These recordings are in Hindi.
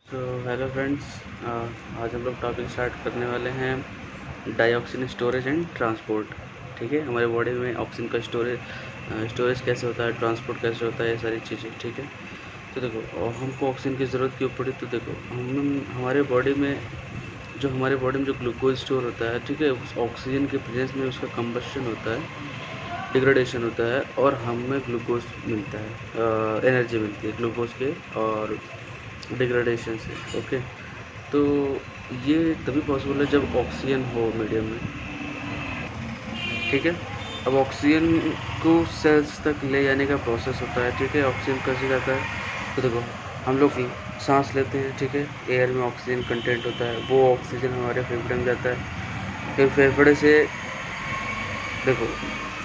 सो हेलो फ्रेंड्स, आज हम लोग टॉपिक स्टार्ट करने वाले हैं डाईऑक्सिन स्टोरेज एंड ट्रांसपोर्ट। ठीक है, हमारे बॉडी में ऑक्सीजन का स्टोरेज कैसे होता है, ट्रांसपोर्ट कैसे होता है, ये सारी चीज़ें। ठीक है, तो देखो, और हमको ऑक्सीजन की ज़रूरत क्यों पड़ी, तो देखो हम हमारे बॉडी में जो ग्लूकोज स्टोर होता है, ठीक है, उस ऑक्सीजन के प्रेजेंस में उसका कंबस्शन होता है, डिग्रेडेशन होता है और हमें ग्लूकोज मिलता है, एनर्जी मिलती है ग्लूकोज के और डिग्रेडेशन से। ओके, तो ये तभी पॉसिबल है जब ऑक्सीजन हो मीडियम में। ठीक है, अब ऑक्सीजन को सेल्स तक ले जाने का प्रोसेस होता है। ठीक है, ऑक्सीजन कैसे जाता है, तो देखो हम लोग सांस लेते हैं, ठीक है, एयर में ऑक्सीजन कंटेंट होता है, वो ऑक्सीजन हमारे फेफड़े में जाता है। फिर फेफड़े से देखो,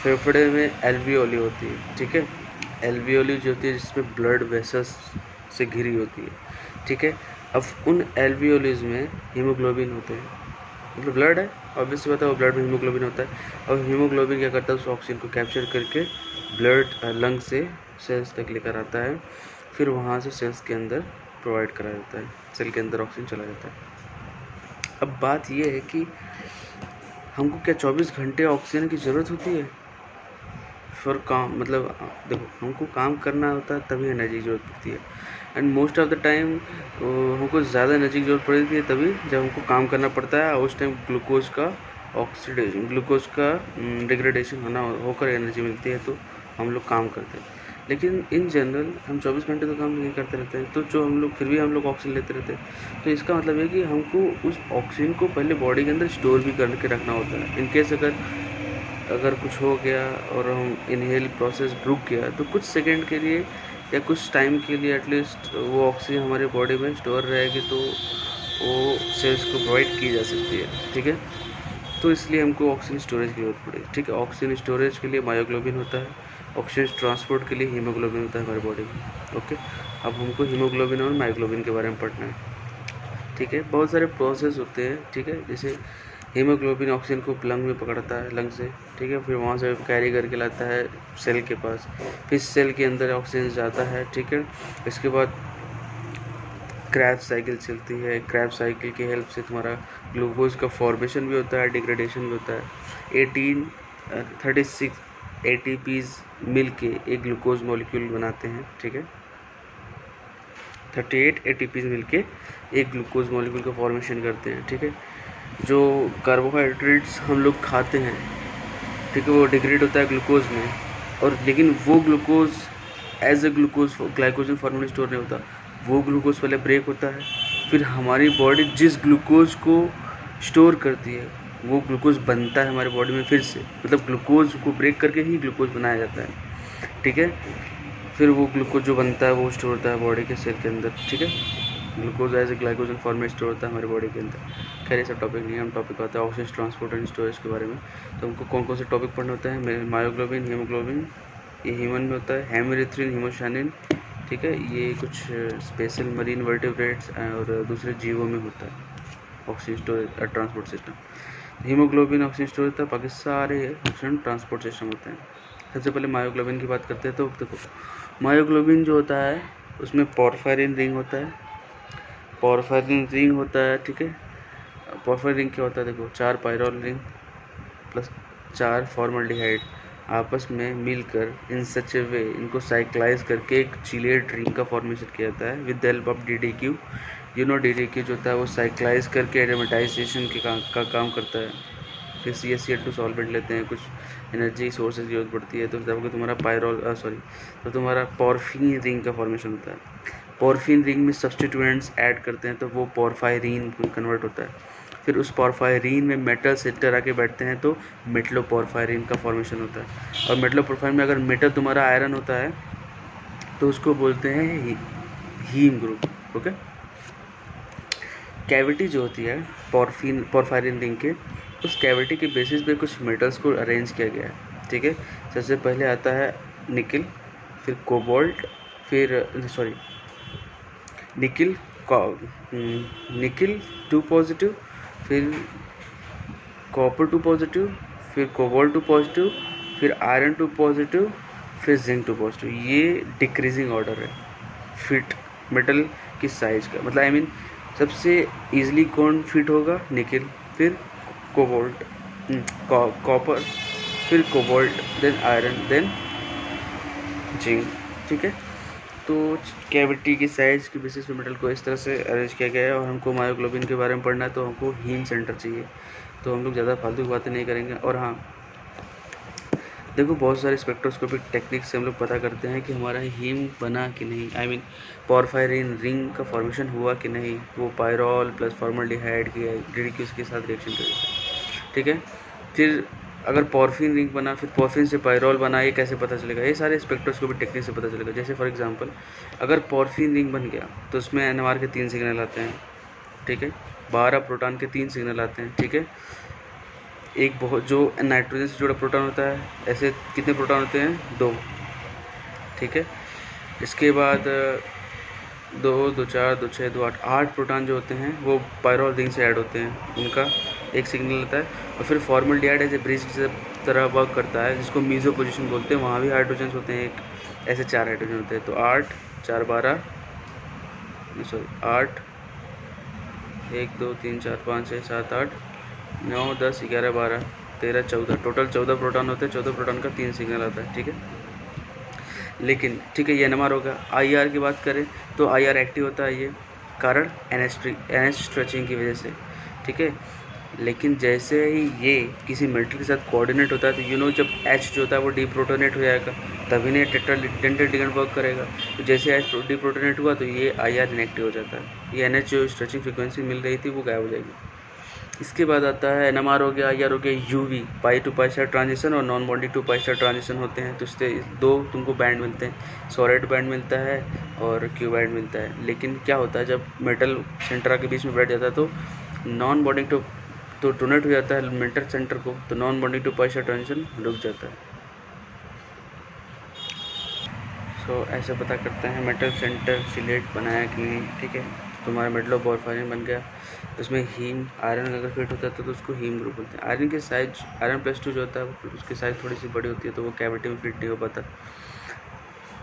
फेफड़े में एल्वियोली होती है। ठीक है, एल्वियोली जो होती है जिसमें ब्लड वेसल्स से घिरी होती है। ठीक है, अब उन एल्वियोलीज में हीमोग्लोबिन होते हैं, मतलब ब्लड है, ऑब्वियसली पता है, वो ब्लड में हीमोग्लोबिन होता है। और हीमोग्लोबिन क्या करता है, उस ऑक्सीजन को कैप्चर करके ब्लड लंग से सेल्स तक लेकर आता है, फिर वहाँ से सेल्स के अंदर प्रोवाइड करा जाता है, सेल के अंदर ऑक्सीजन चला जाता है। अब बात ये है कि हमको क्या 24 घंटे ऑक्सीजन की ज़रूरत होती है फॉर काम, मतलब देखो हमको काम करना होता है तभी एनर्जी की ज़रूरत पड़ती है। And most of the time हमको ज़्यादा एनर्जी की ज़रूरत पड़ती है तभी जब हमको काम करना पड़ता है, उस टाइम ग्लूकोज का डिग्रेडेशन होकर एनर्जी मिलती है, तो हम लोग काम करते हैं। लेकिन इन जनरल हम 24 घंटे तो काम नहीं करते रहते हैं, तो जो हम लोग फिर भी हम लोग ऑक्सीजन लेते रहते हैं। तो इसका मतलब है कि हमको उस ऑक्सीजन को पहले बॉडी के अंदर स्टोर भी करके रखना होता है। इनकेस अगर कुछ हो गया और हम इनहेल प्रोसेस रुक गया, तो कुछ सेकंड के लिए या कुछ टाइम के लिए एटलीस्ट वो ऑक्सीजन हमारे बॉडी में स्टोर रहेगी, तो वो सेल्स को प्रोवाइड की जा सकती है। ठीक है, तो इसलिए हमको ऑक्सीजन स्टोरेज की जरूरत पड़ेगी। ठीक है, ऑक्सीजन स्टोरेज के लिए मायोग्लोबिन होता है, ऑक्सीजन ट्रांसपोर्ट के लिए हीमोग्लोबिन होता है हमारे बॉडी में। ओके, अब हमको हीमोग्लोबिन और मायोग्लोबिन के बारे में पढ़ना है। ठीक है, बहुत सारे प्रोसेस होते हैं। ठीक है, जैसे हीमोग्लोबिन ऑक्सीजन को लंग में पकड़ता है, लंग से, ठीक है, फिर वहाँ से कैरी करके लाता है सेल के पास, फिर सेल के अंदर ऑक्सीजन जाता है। ठीक है, इसके बाद क्रैब्स साइकिल चलती है, क्रैब्स साइकिल की हेल्प से तुम्हारा ग्लूकोज का फॉर्मेशन भी होता है, डिग्रेडेशन भी होता है। 36 ATPs मिल के एक ग्लूकोज मॉलिक्यूल बनाते हैं। ठीक है, 38 ATPs मिलके एक ग्लूकोज मॉलिक्यूल का फॉर्मेशन करते हैं। ठीक है, जो कार्बोहाइड्रेट्स हम लोग खाते हैं, ठीक है, वो डिग्रेड होता है ग्लूकोज में, और लेकिन वो glucose as a glucose glycogen form में स्टोर नहीं होता, वो ग्लूकोज पहले ब्रेक होता है, फिर हमारी बॉडी जिस ग्लूकोज को स्टोर करती है वो ग्लूकोज बनता है हमारी बॉडी में फिर से, मतलब ग्लूकोज को ब्रेक करके ही ग्लूकोज बनाया जाता है। ठीक है, फिर वो ग्लूकोज जो बनता है वो स्टोर होता है बॉडी के सेल के अंदर। ठीक है, glucose as a glycogen form में स्टोर होता है हमारी बॉडी के अंदर। खैर ये सब टॉपिक नहीं है, हम टॉपिक आता है ऑक्सीजन ट्रांसपोर्ट एंड स्टोरेज के बारे में। तो हमको कौन कौन से टॉपिक पढ़ना होता है, मायोग्लोबिन, हीमोग्लोबिन, ये ह्यूमन में होता है, हेमेरिथ्रिन, हीमोसानिन। ठीक है, ये कुछ स्पेशल मरीन वर्टिब्रेट्स और दूसरे जीवों में होता है oxygen storage transport system. Haemoglobin oxygen storage होता है, बाकी सारे ऑक्सीजन ट्रांसपोर्ट सिस्टम होते हैं। सबसे पहले मायोग्लोबिन की बात करते हैं। तो देखो, मायोग्लोबिन जो होता है उसमें पोरफायरिन रिंग होता है, ठीक है, पोरफायरिन रिंग क्या होता है, देखो 4 पायरोल रिंग प्लस 4 फॉर्मल्डिहाइड आपस में मिलकर इन सच ए वे इनको साइक्लाइज करके एक चिलेट रिंग का फॉर्मेशन किया जाता है with the help of DDQ। DDQ जो होता है वो साइक्लाइज करके एरोमेटाइजेशन का काम करता है। फिर CaCl2 सॉल्वेंट लेते हैं, कुछ एनर्जी सोर्सेज की जरूरत पड़ती है, तो जब तुम्हारा तुम्हारा पोरफीन रिंग का फॉर्मेशन होता है। पोरफीन रिंग में सब्सटीट्यूएंट्स ऐड करते हैं तो वो पोरफायरिन कन्वर्ट होता है। फिर उस पोरफायरिन में मेटल सेंटर आके बैठते हैं तो मेटलोपोरफायरिन का फॉर्मेशन होता है। और मेटलोपोरफायरिन में अगर मेटल तुम्हारा आयरन होता है तो उसको बोलते हैं हीम ग्रुप। ओके, कैविटी जो होती है पोरफायरिन रिंग के, उस कैविटी के बेसिस पे कुछ मेटल्स को अरेंज किया गया है। ठीक है, सबसे पहले आता है निकिल, फिर कोबाल्ट, फिर निकिल निकिल 2 पॉजिटिव, फिर कॉपर 2 पॉजिटिव, फिर कोबाल्ट 2 पॉजिटिव, फिर आयरन 2 पॉजिटिव, फिर जिंक 2 पॉजिटिव। ये डिक्रीजिंग ऑर्डर है, फिट मेटल की साइज का, मतलब आई मीन सबसे ईजिली कौन फिट होगा, निकिल, फिर कोबाल्ट, कॉपर, फिर cobalt, then iron, then zinc, ठीक है। तो कैविटी की साइज की बेसिस पे मेटल को इस तरह से अरेंज किया गया है। और हमको मायोग्लोबिन के बारे में पढ़ना है तो हमको हीम सेंटर चाहिए, तो हम लोग ज़्यादा फालतू की बातें नहीं करेंगे। और हाँ देखो, बहुत सारे स्पेक्ट्रोस्कोपिक टेक्निक से हम लोग पता करते हैं कि हमारा हीम बना कि नहीं, आई मीन पोरफायरिन रिंग का फॉर्मेशन हुआ कि नहीं, वो पायरॉल प्लस फॉर्मल्डिहाइड की DDQs के साथ रिएक्शन करेगा, ठीक है। फिर अगर पॉर्फिन रिंग बना, फिर पॉर्फिन से पायरॉल बना, ये कैसे पता चलेगा, ये सारे स्पेक्ट्रोस्कोपिक टेक्निक से पता चलेगा। जैसे फॉर एग्जांपल अगर पॉर्फिन रिंग बन गया तो उसमें NMR के 3 सिग्नल आते हैं, ठीक है। 12 प्रोटॉन के 3 सिग्नल आते हैं, ठीक है। एक बहुत जो नाइट्रोजन से जुड़ा प्रोटॉन होता है, ऐसे कितने प्रोटॉन होते हैं, 2, ठीक है। इसके बाद 2, 2, 4, 2, 6, 2, 8 प्रोटॉन जो होते हैं वो पायरॉल रिंग से ऐड होते हैं, उनका एक सिग्नल आता है। और फिर फॉर्मल्डिहाइड ऐसे ब्रिज की तरह वर्क करता है, जिसको मीजो पोजिशन बोलते हैं, वहाँ भी हाइड्रोजन होते हैं, एक ऐसे 4 हाइड्रोजन होते हैं। तो 8, 4, 12, सॉरी 8, 1, 2, 3, 4, 5, 6, 7, 8, 9, 10, 11, 12, 13, 14, टोटल 14 प्रोटॉन होते हैं। 14 प्रोटॉन का 3 सिग्नल आता है, ठीक है। लेकिन ठीक है, ये NMR होगा। IR की बात करें तो IR एक्टिव होता है, ये कारण NH स्ट्रेचिंग की वजह से, ठीक है। लेकिन जैसे ही ये किसी मेटल के साथ कोऑर्डिनेट होता है तो जब H जो होता है वो डीप्रोटोनेट हो जाएगा, तभी नहीं टेट्राडेंटेट लिगेंड वर्क करेगा। तो जैसे H डीप्रोटोनेट हुआ तो ये IR इनएक्टिव हो जाता है, ये NH जो स्ट्रेचिंग फ्रीक्वेंसी मिल रही थी वो गायब हो जाएगी। इसके बाद आता है NMR हो गया, IR हो गया, UV pi to pi star transition और non bonding to pi star transition होते हैं। तो इससे 2 तुमको बैंड मिलते हैं, सॉलिड बैंड मिलता है और क्यू बैंड मिलता है। लेकिन क्या होता है, जब मेटल सेंटर के बीच में बैठ जाता है तो नॉन बॉन्डिंग तो डोनेट हो जाता है मेटल सेंटर को, तो non bonding to pi star transition रुक जाता है। सो ऐसे पता करते हैं मेटल सेंटर सिलेट बनाया कि नहीं, ठीक है। तुम्हारा मेटल ऑफ पोरफायरिन बन गया, उसमें हीम आयरन अगर फिट होता है तो उसको हीम ग्रुप बोलते हैं। आयरन की साइज आयरन+2 जो होता है उसकी साइज थोड़ी सी बड़ी होती है, तो वो कैविटी में फिट नहीं हो पाता।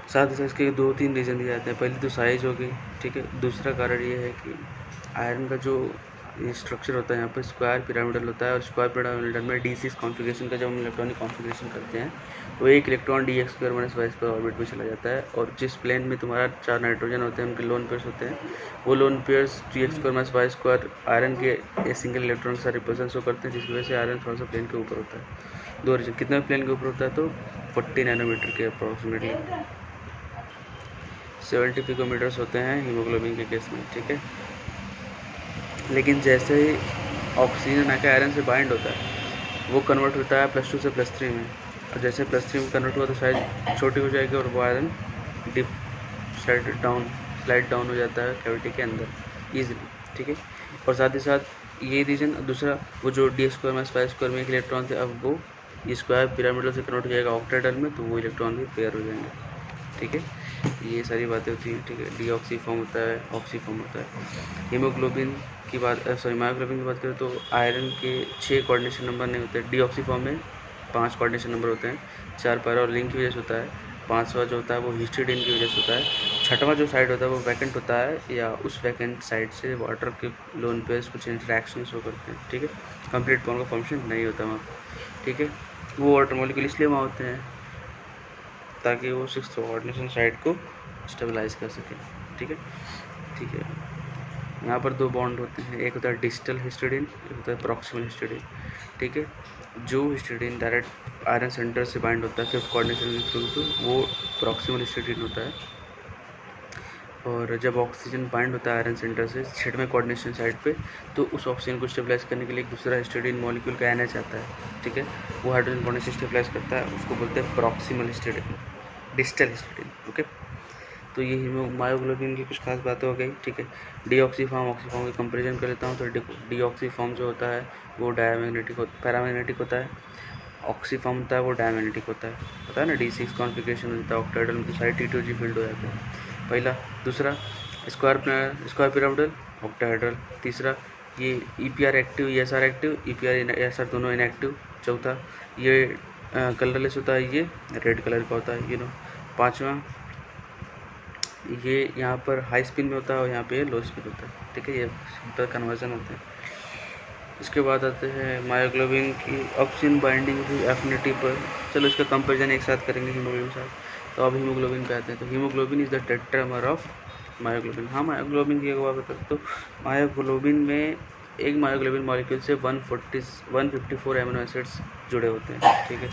साथ ही साथ इसके 2-3 रीज़न दिए जाते हैं। पहली तो साइज हो गई, ठीक है। दूसरा कारण ये है कि आयरन का जो स्ट्रक्चर होता है यहाँ पर स्क्वायर पिरामिडल होता है, और स्क्वायर पिरामिडल में D6 कॉन्फ़िगरेशन का जब हम इलेक्ट्रॉनिक कॉन्फ़िगरेशन करते हैं तो एक इलेक्ट्रॉन dx² - y² ऑर्बिट में चला जाता है। और जिस प्लेन में तुम्हारा 4 नाइट्रोजन होते हैं, उनके लोन पेयर्स होते हैं, वो lone pairs dx² - y² iron के सिंगल इलेक्ट्रॉन के साथ रिप्रेजेंट शो करते हैं, जिसकी वजह से आयरन थोड़ा सा प्लेन के ऊपर होता है। 2 रीजन, कितना प्लेन के ऊपर होता है, तो 40 नैनोमीटर के अप्रॉक्सीमेटली 70 पिकोमीटर्स होते हैं हीमोग्लोबिन के केस में, ठीक है। लेकिन जैसे ही ऑक्सीजन आकर आयरन से बाइंड होता है, वो कन्वर्ट होता है +2 से +3 में, और जैसे +3 में कन्वर्ट हुआ तो साइज छोटी हो जाएगी और वो आयरन डिप स्लाइड डाउन हो जाता है कैविटी के अंदर ईजिली, ठीक है। और साथ ही साथ ये रीजन दूसरा, वो जो d² - y² में एक इलेक्ट्रॉन थे, अब वो ये स्क्वायर पिरामिडल से कन्वर्ट हो जाएगा ऑक्टेडल में, तो वो इलेक्ट्रॉन भी पेयर हो जाएंगे, ठीक है। ये सारी बातें होती हैं, ठीक है। डीऑक्सी फॉर्म होता है, ऑक्सी फॉर्म होता है। हीमोग्लोबिन की बात मायोग्लोबिन की बात करें तो आयरन के 6 कोऑर्डिनेशन नंबर नहीं होते। डीऑक्सी फॉर्म में 5 कोऑर्डिनेशन नंबर होते हैं। 4 पैरा लिंक की वजह से होता है, 5वां जो होता है वो हिस्टिडीन की वजह से होता है, 6वां जो साइड होता है वो वैकेंट होता है, या उस वैकेंट साइड से वाटर के लोन पेयर्स कुछ इंटरेक्शन शो करते हैं, ठीक है। कंप्लीट बॉन्ड का फंक्शन नहीं होता वहाँ, ठीक है। वो वाटर मॉलिक्यूल इसलिए वहाँ होते हैं ताकि वो 6th कोऑर्डिनेशन साइड को स्टेबलाइज कर सके, ठीक है, ठीक है। यहाँ पर 2 बॉन्ड होते हैं, एक होता है डिस्टल हिस्टिडीन, एक होता है प्रॉक्सिमल हिस्टिडीन, ठीक है। जो हिस्टिडीन डायरेक्ट आयरन सेंटर से बाइंड होता है 5th कोऑर्डिनेशन के थ्रू, तो वो प्रॉक्सिमल हिस्टिडीन होता है। और जब ऑक्सीजन बाइंड होता है आयरन सेंटर से 6वें कोऑर्डिनेशन साइड पे, तो उस ऑक्सीजन को स्टेबलाइज करने के लिए एक दूसरा हिस्टिडीन मॉलिक्यूल का NH आता है, ठीक है। वो हाइड्रोजन बॉन्ड से स्टेबलाइज करता है, उसको बोलते हैं proximal histidine, distal histidine, okay. तो ये मायोग्लोबिन की कुछ खास बातें हो गई, ठीक है। डीऑक्सी फॉर्म ऑक्सी फॉर्म की कंपेरिजन कर लेता हूँ। तो डीऑक्सी फॉर्म जो होता है वो पैरामैग्नेटिक होता है, ऑक्सी फॉर्म होता है वो डायमैग्नेटिक होता है, पता है ना। D6 कॉन्फ़िगरेशन होता है, ऑक्टाइडल उनकी साइड T2G फील्ड हो जाता है पहला। दूसरा स्क्वायर पिरामिडल ऑक्टाइडल। तीसरा ये EPR active, ESR active, EPR ESR दोनों इनएक्टिव। चौथा ये कलरलेस होता है, ये रेड कलर का होता है, 5वां ये यहाँ पर हाई स्पिन में होता है और यहाँ पे लो स्पिन होता है, ठीक है। ये सिंपल कन्वर्जन होते हैं। इसके बाद आते हैं मायोग्लोबिन की ऑक्सीजन बाइंडिंग की एफिनिटी पर। चलो इसका कंपेरिजन एक साथ करेंगे हीमोग्लोबिन के साथ। तो अब हीमोग्लोबिन पे आते हैं। तो haemoglobin is the tetramer of myoglobin. हाँ, मायोग्लोबिन की एक बात बता तो मायोग्लोबिन में एक मायोग्लोबिन मॉलिक्यूल से 154 एमिनो एसिड्स जुड़े होते हैं, ठीक है।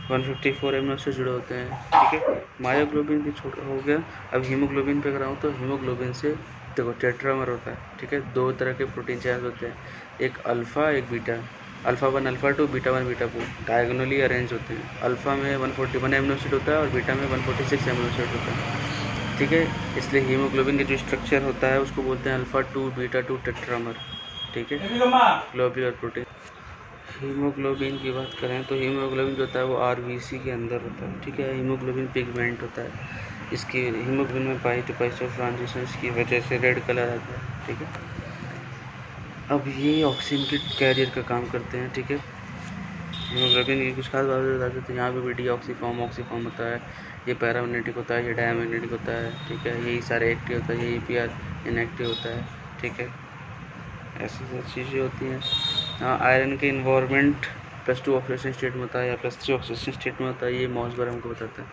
154 एमिनो एसिड जुड़े होते हैं, ठीक है। मायोग्लोबिन भी छोटा हो गया। अब हीमोग्लोबिन पे कराऊँ तो हीमोग्लोबिन से देखो टेट्रामर होता है, ठीक है। दो तरह के प्रोटीन चेन्स होते हैं, एक अल्फ़ा एक beta. Alpha 1 alpha 2 beta 1 beta 2 diagonally arrange होते हैं। अल्फ़ा में 141 एमिनो एसिड होता है और बीटा में 146 एमिनो एसिड होता है, ठीक है। इसलिए हीमोग्लोबिन का जो स्ट्रक्चर होता है उसको बोलते हैं अल्फ़ा 2 बीटा 2 टेट्रामर, ठीक है, ग्लोब्यूलर प्रोटीन। हीमोग्लोबिन की बात करें तो हीमोग्लोबिन जो होता है वो आरबीसी के अंदर होता है, ठीक है। हीमोग्लोबिन पिगमेंट होता है। इसकी हीमोग्लोबिन में पाई टू पाइस्टोस ट्रांजिशंस की वजह से रेड कलर आता है, ठीक है। अब ये ऑक्सीजन के कैरियर का काम करते हैं, ठीक है। हीमोग्लोबिन की कुछ खास बातें बताते हैं। तो यहाँ पे भी डीऑक्सीफॉर्म ऑक्सीफॉर्म होता है, ये पैरामैग्नेटिक होता है, ये डायमैग्नेटिक होता है, ठीक है। यही सारे एक्टिव होता है, ये ईपीआर इनएक्टिव होता है, ठीक है। ऐसी चीज़ें होती हैं। हाँ, आयरन के इन्वॉल्वमेंट +2 ऑक्सीडेशन स्टेट में होता है या +3 ऑक्सीडेशन स्टेट में होता है। ये मॉसबर हमको बताता है,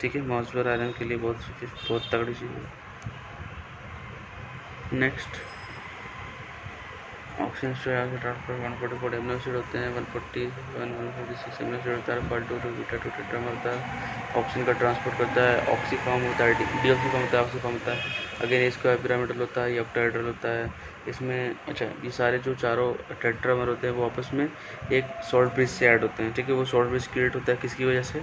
ठीक है। मॉसबर आयरन के लिए बहुत तगड़ी चीज़ है। Next oxygen transfer 144 amino acid होते हैं, 146 एमिनो एसिड होता है, अल्फा 2 बीटा 2 टेट्रामर होता है। ऑक्सीजन का ट्रांसपोर्ट करता है, ऑक्सीफॉर्म होता है, डीऑक्सीफॉर्म होता है, ऑक्सीफॉर्म होता है। अगेन इसका पिरामिडल होता है, ये ऑक्टाहेड्रल होता है। इसमें अच्छा ये सारे जो चारों टेट्रामर होते हैं वो आपस में एक शॉर्ट ब्रिज से ऐड होते हैं, ठीक है। वो शॉर्ट ब्रिज क्रिएट होता है किसकी वजह से?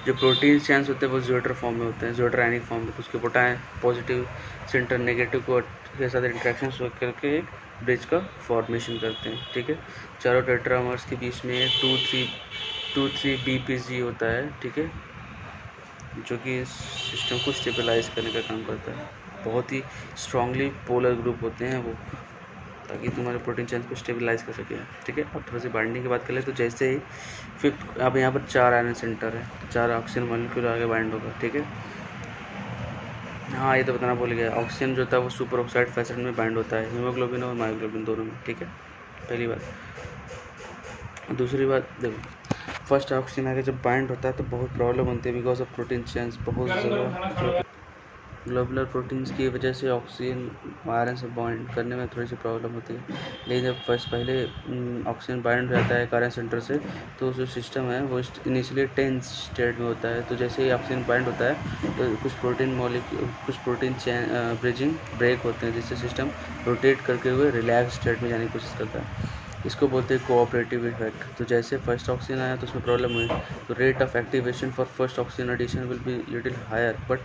जो प्रोटीन चेन्स होते हैं वो ज्वेटर फॉर्म में होते हैं, ज्वेटर आयनिक फॉर्म में। उसके पोटाइन पॉजिटिव सेंटर नेगेटिव को के साथ इंट्रैक्शन करके एक ब्रिज का फॉर्मेशन करते हैं, ठीक है। चारों टेट्रामर्स के बीच में 2,3 BPG होता है, ठीक है, जो कि इस सिस्टम को स्टेबलाइज करने का काम करता है। बहुत ही स्ट्रांगली पोलर ग्रुप होते हैं वो, ताकि तुम्हारे प्रोटीन चेन्स को स्टेबलाइज कर सके, ठीक है। अब थोड़ी सी बाइंडिंग की बात कर ले तो जैसे ही फिफ्थ अब यहाँ पर 4 आयरन सेंटर है, 4 ऑक्सीजन मॉलिक्यूल आगे बाइंड होगा, ठीक है। हाँ, ये तो बताना भूल गया, ऑक्सीजन जो होता है वो सुपर ऑक्साइड फैसिड में बाइंड होता है, हीमोग्लोबिन और मायोग्लोबिन दोनों में, ठीक है। पहली बात। दूसरी बात देखो, फर्स्ट ऑक्सीजन आगे जब बाइंड होता है तो बहुत प्रॉब्लम होती है बिकॉज ऑफ प्रोटीन चेन्स। बहुत ज़्यादा ग्लोबुलर प्रोटीन्स की वजह से ऑक्सीजन आयरन से बाइंड करने में थोड़ी सी प्रॉब्लम होती है। लेकिन जब पहले ऑक्सीजन बाइंड हो जाता है आयरन सेंटर से तो जो सिस्टम है वो इनिशियली टेंस स्टेट में होता है। तो जैसे ही ऑक्सीजन बाइंड होता है तो कुछ प्रोटीन चेन ब्रिजिंग ब्रेक होते हैं, जिससे सिस्टम रोटेट करके हुए रिलैक्स स्टेट में जाने की कोशिश करता है। इसको बोलते हैं कोऑपरेटिव इफेक्ट। तो जैसे फर्स्ट ऑक्सीजन आया तो उसमें प्रॉब्लम हुई, तो rate of activation for first oxygen addition will be little higher, but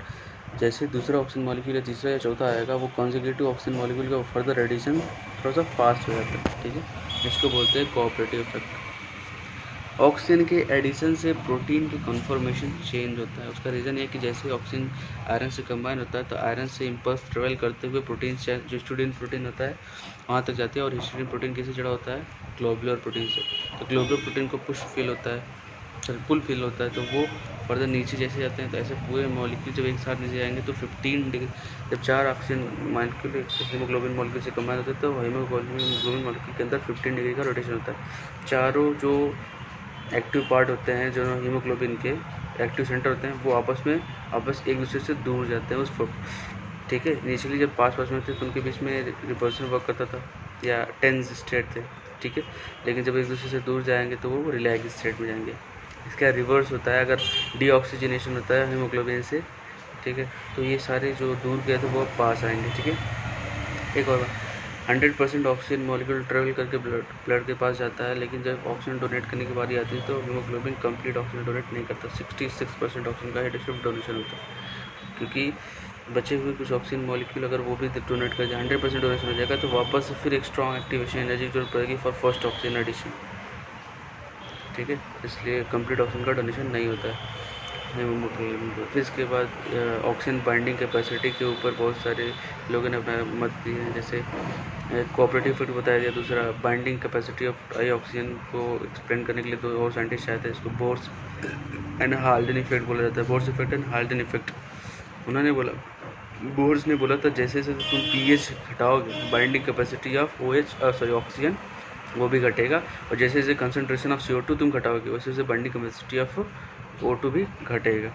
जैसे दूसरा ऑक्सीजन मॉलिक्यूल या तीसरा या चौथा आएगा वो कॉन्जिक्यूटिव ऑक्सीजन मॉलिक्यूल का फर्दर एडिशन थोड़ा सा फास्ट हो जाता है, ठीक है। इसको बोलते हैं कोऑपरेटिव इफेक्ट। ऑक्सीजन के एडिशन से प्रोटीन की कन्फॉर्मेशन चेंज होता है। उसका रीज़न ये कि जैसे ऑक्सीजन आयरन से कंबाइन होता है तो आयरन से इम्पल्स ट्रेवल करते हुए प्रोटीन जो हिस्टडीन प्रोटीन होता है वहाँ तक जाती है, और हिस्टडीन प्रोटीन किससे जुड़ा होता है? ग्लोबुलर प्रोटीन से। तो ग्लोबुलर प्रोटीन को पुल फील होता है तो वो फर्दर नीचे जैसे जाते हैं तो ऐसे पूरे मॉलिक्यूल जब एक साथ नीचे जाएंगे तो 15 डिग्री, जब 4 ऑक्सीजन मॉलिक्यूल हीमोग्लोबिन मॉलिक्यूल से कंबाइन होते हैं तो हीमोग्लोबिन मॉलिक्यूल के अंदर 15 डिग्री का रोटेशन होता है। चारों जो एक्टिव पार्ट होते हैं, जो हीमोग्लोबिन के एक्टिव सेंटर होते हैं, वो आपस एक दूसरे से दूर जाते हैं उस ठीक है। इनिशियली जब पास में थे तो उनके बीच में रिपल्सन वर्क करता था या टेंस स्टेट थे, ठीक है। लेकिन जब एक दूसरे से दूर जाएंगे तो वो रिलैक्स स्टेट में जाएंगे। इसका रिवर्स होता है अगर डीऑक्सीजनेशन होता है हीमोग्लोबिन से, ठीक है, तो ये सारे जो दूर गए थे वो पास आएंगे, ठीक है। एक और बात, 100% ऑक्सीजन मॉलिक्यूल ट्रेवल करके ब्लड के पास जाता है, लेकिन जब ऑक्सीजन डोनेट करने की बारी आती है तो हीमोग्लोबिन कंप्लीट ऑक्सीजन डोनेट नहीं करता। 66% ऑक्सीजन का हेड शिफ्ट डोनेशन होता है, क्योंकि बचे हुए कुछ ऑक्सीजन मॉलिक्यूल अगर वो भी डोनेट कर जाए 100% डोनेशन हो जाएगा तो वापस फिर एक स्ट्रॉन्ग एक्टिवेशन एनर्जी जरूरत पड़ेगी फॉर फर्स्ट ऑक्सीजन एडिशन, ठीक है। इसलिए कंप्लीट ऑक्सीजन का डोनेशन नहीं होता है हीमोग्लोबिन को। फिर इसके बाद ऑक्सीजन बाइंडिंग कैपेसिटी के ऊपर बहुत सारे लोगों ने अपना मत दिए हैं। जैसे कोऑपरेटिव इफेक्ट बताया गया, दूसरा binding capacity of I oxygen को एक्सप्लेन करने के लिए दो और साइंटिस्ट आए थे। इसको बोर्स एंड हाल्डन इफेक्ट बोला जाता है, Bohr's effect and Haldane effect. उन्होंने बोला, बोर्स ने बोला था जैसे जैसे तुम पीएच घटाओगे बाइंडिंग कैपेसिटी ऑफ ऑक्सीजन वो भी घटेगा, और जैसे जैसे कंसनट्रेशन ऑफ CO2 तुम घटाओगे वैसे वैसे बाइंडिंग कैपेसिटी ऑफ O2 भी घटेगा।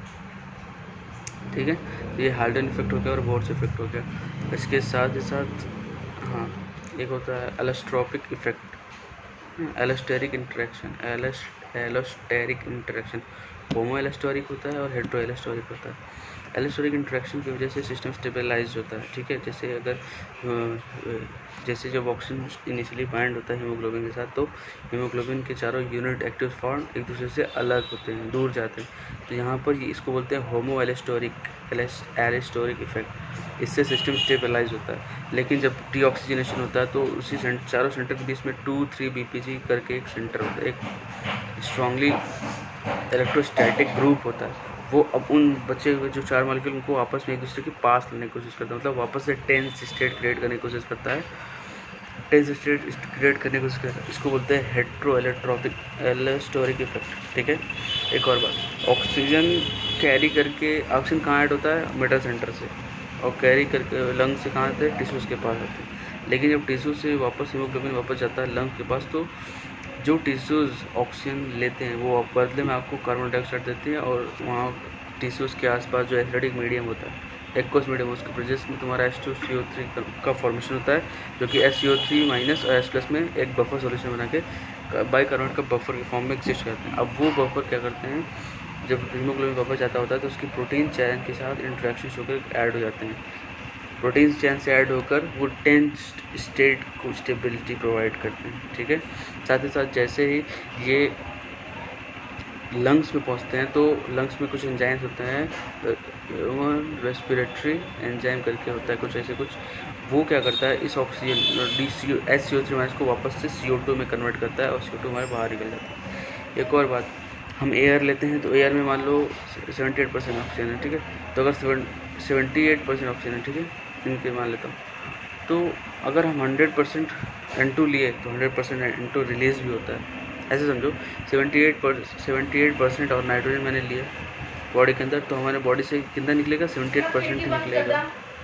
ठीक है, तो ये हाल्डन इफेक्ट हो गया और बोर्स इफेक्ट हो गया। इसके साथ ही साथ हाँ एक होता है allotropic effect, allosteric interaction, allosteric interaction homoallosteric होता है और हेट्रो एलोस्टेरिक होता है। एलोस्टेरिक इंटरेक्शन की वजह से सिस्टम स्टेबलाइज होता है। ठीक है, जैसे अगर जैसे जब ऑक्सीजन इनिशियली बाइंड होता है हीमोग्लोबिन के साथ, तो हीमोग्लोबिन के चारों यूनिट एक्टिव फॉर्म एक दूसरे से अलग होते हैं, दूर जाते हैं। तो यहाँ पर इसको बोलते हैं होमो एलोस्टेरिक इफेक्ट। इससे सिस्टम स्टेबलाइज होता है। लेकिन जब डीऑक्सीजनेशन होता है तो उसी चारों सेंटर के बीच में 2-3 BPG करके एक सेंटर होता है, एक स्ट्रांगली इलेक्ट्रोस्टैटिक ग्रुप होता है। वो अब उन बचे हुए जो 4 मॉलिक्यूल उनको आपस में एक दूसरे के पास लाने की कोशिश करता है, मतलब वापस से टेंस स्टेट क्रिएट करने की कोशिश करता है, टेंस स्टेट क्रिएट करने की कोशिश करता है। इसको बोलते हैं हेट्रो एलोस्टेरिक इफेक्ट। ठीक है, एक और बात, ऑक्सीजन कैरी करके ऑक्सीजन कहाँ ऐड होता है, मिडल सेंटर से, और कैरी करके लंग से कहाँ आते हैं, टिश्यूज़ के पास आते हैं। लेकिन जब टिश्यू से वापस हीमोग्लोबिन वापस जाता है लंग के पास, तो जो टिश्यूज़ ऑक्सीजन लेते हैं वो बदले में आपको कार्बन डाइऑक्साइड देते हैं, और वहाँ टिश्यूज़ के आसपास जो एसिडिक मीडियम होता है, एक्वस मीडियम, उसके प्रेजेंस में तुम्हारा H2CO3 का फॉर्मेशन होता है, जो कि SCO3 माइनस और H+ में एक बफर सॉल्यूशन बना के बाइकार्बोनेट का बफर के फॉर्म में एग्जिस्ट करते हैं। अब वो बफर क्या करते हैं, जब हीमोग्लोबिन वापस जाता होता है तो उसकी प्रोटीन चैन के साथ इंटरेक्शन होकर ऐड हो जाते हैं। प्रोटीन चैन से ऐड होकर वो टेंस स्टेट को स्टेबिलिटी प्रोवाइड करते हैं। ठीक है, साथ ही साथ जैसे ही ये लंग्स में पहुंचते हैं तो लंग्स में कुछ एंजाइम्स होते हैं, रेस्पिरेटरी एंजाइम करके होता है कुछ ऐसे कुछ, वो क्या करता है इस ऑक्सीजन SCO3 माइनस को वापस से CO2 में कन्वर्ट करता है और CO2 हमारे बाहर निकल जाता है। एक और बात, हम एयर लेते हैं तो एयर में मान लो 78% ऑक्सीजन है। ठीक है, तो अगर 78% ऑक्सीजन है, ठीक है, इनके मान लेता हूँ, तो अगर हम 100% N2 लिए तो 100% N2 रिलीज भी होता है। ऐसे समझो 78% और नाइट्रोजन मैंने लिया बॉडी के अंदर, तो हमारे बॉडी से कितना निकलेगा, 78% ही निकलेगा।